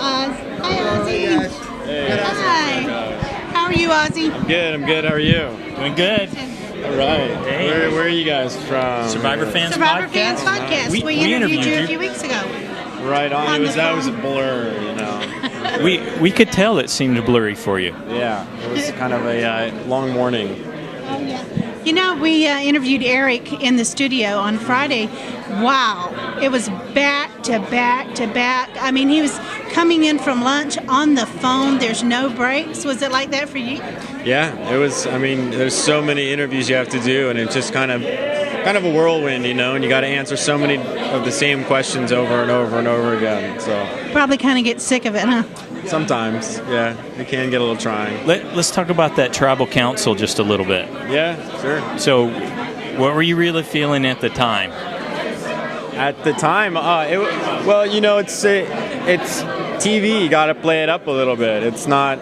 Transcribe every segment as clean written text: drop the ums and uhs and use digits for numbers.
Oz. Hi, Ozzy. Hey. Hi. How are you, Ozzy? I'm good. How are you? Doing good. All right. Hey. Where are you guys from? Survivor Fans Survivor Podcast. Fans Podcast. We We interviewed you interviewed a you. few weeks ago. Right on. On the That was a phone. blur, you know. We could tell it seemed blurry for you. Yeah, it was kind of a long morning. Oh, yeah. You know, we interviewed Eric in the studio on Friday. Wow. It was back to back to back. I mean, he was coming in from lunch on the phone. There's no breaks. Was it like that for you? Yeah, it was. I mean, there's so many interviews you have to do, and it's just kind of a whirlwind, you know. And you got to answer so many of the same questions over and over and over again. So Probably kind of get sick of it, huh? sometimes, yeah, it can get a little trying. Let's talk about that tribal council just a little bit. Yeah, sure. So, what were you really feeling at the time? At the time, well, you know, it's TV. You got to play it up a little bit. It's not.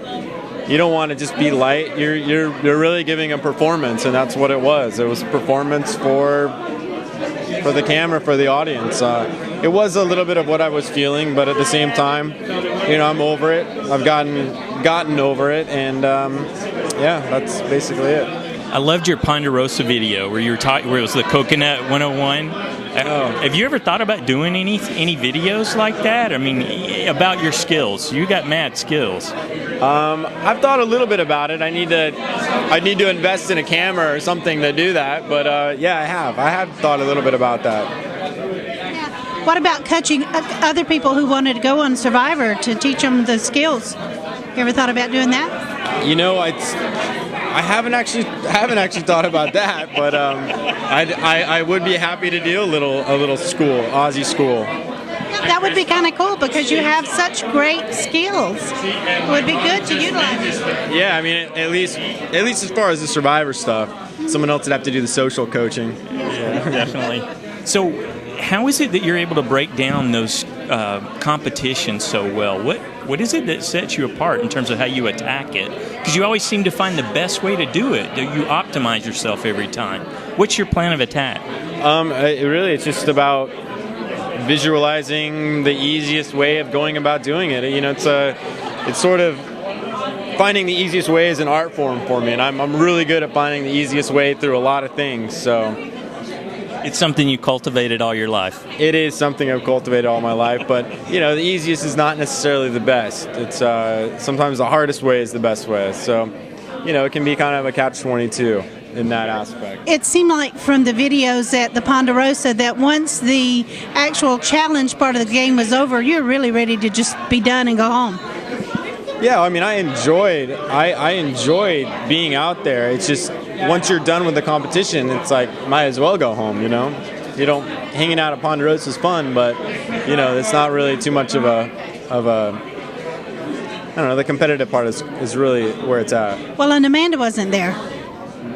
You don't want to just be light. You're really giving a performance, and that's what it was. It was a performance for the camera, for the audience. It was a little bit of what I was feeling, but at the same time, you know, I'm over it. I've gotten over it, and yeah, that's basically it. I loved your Ponderosa video where you were talking, where it was the Coconut 101. Have you ever thought about doing any videos like that? I mean, about your skills. You got mad skills. I've thought a little bit about it. I need to invest in a camera or something to do that. But yeah, I have thought a little bit about that. Yeah. What about coaching other people who wanted to go on Survivor to teach them the skills? You ever thought about doing that? You know, I haven't actually thought about that, but I would be happy to do a little school, Ozzy school. That would be kind of cool because you have such great skills. It would be good to utilize. Yeah, I mean, at least as far as the Survivor stuff, someone else would have to do the social coaching. Yeah, definitely. So, how is it that you're able to break down those competitions so well? What is it that sets you apart in terms of how you attack it? Because you always seem to find the best way to do it. Do you optimize yourself every time? What's your plan of attack? It's just about visualizing the easiest way of going about doing it. You know, it's sort of finding the easiest way is an art form for me, and I'm really good at finding the easiest way through a lot of things. So it's something you cultivated all your life. It is something I've cultivated all my life, but you know, the easiest is not necessarily the best. It's sometimes the hardest way is the best way. So, you know, it can be kind of a catch-22 in that aspect. It seemed like from the videos at the Ponderosa that once the actual challenge part of the game was over, you're really ready to just be done and go home. Yeah, I mean, I enjoyed being out there. It's just once you're done with the competition, it's like might as well go home. You know, hanging out at Ponderosa is fun, but you know, it's not really too much of a I don't know. The competitive part is really where it's at. Well, and Amanda wasn't there.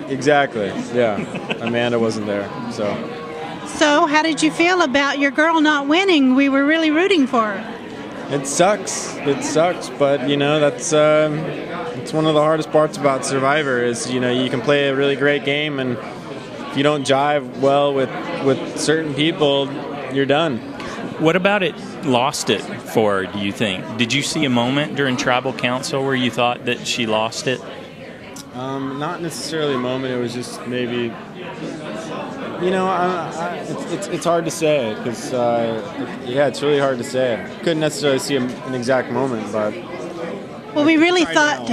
Exactly. Yeah, Amanda wasn't there. So, how did you feel about your girl not winning? We were really rooting for her. It sucks, but you know, that's it's one of the hardest parts about Survivor is, you know, you can play a really great game, and if you don't jive well with certain people, you're done. What about it lost it for her, do you think? Did you see a moment during Tribal Council where you thought that she lost it? Not necessarily a moment, it was just maybe, you know, it's hard to say because yeah, it's really hard to say. Couldn't necessarily see an exact moment, but well, we really thought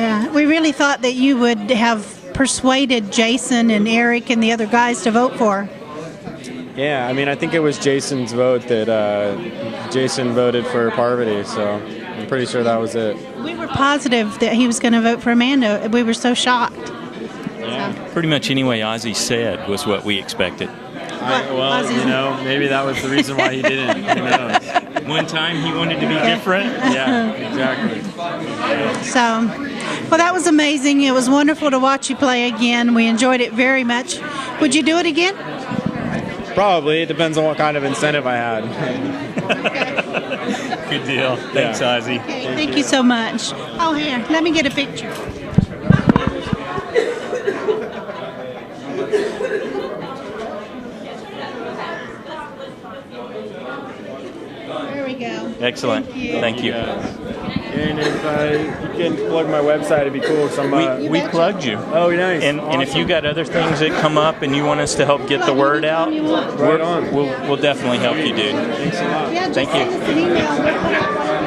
that you would have persuaded Jason and Eric and the other guys to vote for her. Yeah, I mean, I think it was Jason's vote that Jason voted for Parvati, so I'm pretty sure that was it. We were positive that he was going to vote for Amanda. We were so shocked. Yeah. Pretty much any way Ozzy said was what we expected. Well, you know, maybe that was the reason why he didn't. Who knows? One time he wanted to be different. Yeah, exactly. So, well, that was amazing. It was wonderful to watch you play again. We enjoyed it very much. Would you do it again? Probably. It depends on what kind of incentive I had. Good deal. Thanks, Ozzy. Okay, thank you so much. Oh, here, let me get a picture. There we go. Excellent. Thank you. Thank you. Yeah. And if you can plug my website, it'd be cool. We plugged you. Oh, nice. And if you got other things that come up and you want us to help get the word out, Right on. we'll definitely help you, dude. Thanks a lot. Yeah, just Thank you. send us an email. We'll put out